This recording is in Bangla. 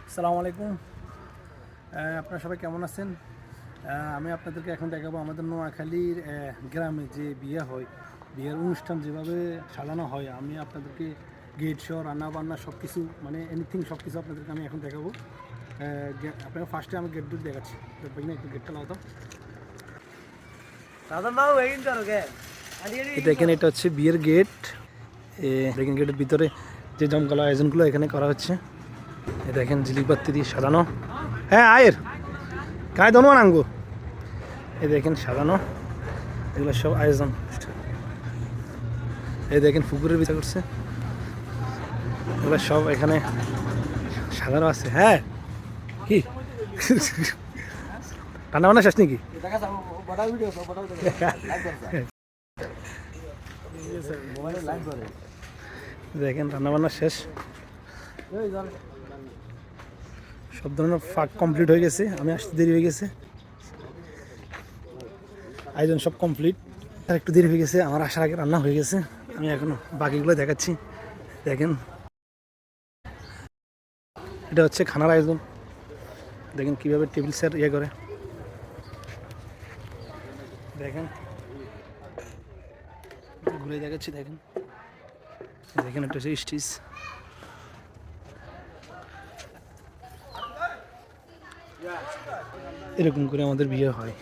আসসালামু আলাইকুম। আপনারা সবাই কেমন আছেন? আমি আপনাদেরকে এখন দেখাবো আমাদের নোয়াখালীর গ্রামে যে বিয়ে হয়, বিয়ের অনুষ্ঠান যেভাবে সাজানো হয়। আমি আপনাদেরকে গেট শো, রান্নাবান্না সব কিছু মানে এনিথিং সব কিছু আপনাদেরকে আমি এখন দেখাবো। আপনাকে ফার্স্টে আমি গেট দেখাচ্ছি। দেখবেন না, একটু গেটটা লাগাতাম। দেখেন, এটা হচ্ছে বিয়ের গেট। দেখেন গেটের ভিতরে যে জমকালো আয়োজনগুলো এখানে করা হচ্ছে। দেখেন জিলিপাত্তি দিয়ে সাজানো। হ্যাঁ, আয়ের গায়ে ধনুমান আঙ্গু। এই দেখেন সাজানো, এগুলো সব আয়োজন। এই দেখেন পুকুরের বিচার করছে, এগুলো সব এখানে সাজানো আছে। হ্যাঁ, কি রান্না বান্না শেষ নাকি? দেখেন রান্না বান্না শেষ, সব ধরনের ফাঁক কমপ্লিট হয়ে গেছে। আমি আসতে দেরি হয়ে গেছে, আয়োজন সব কমপ্লিট। আর একটু দেরি হয়ে গেছে, আমার আসার আগে রান্না হয়ে গেছে। আমি এখন বাকিগুলো দেখাচ্ছি। দেখেন, এটা হচ্ছে খানার আয়োজন। দেখেন কিভাবে টেবিল চেয়ার ইয়ে করে। দেখেন ঘুরে দেখাচ্ছি। দেখেন দেখেন এটা হচ্ছে স্টেজ। এরকম করে আমাদের বিয়ে হয়।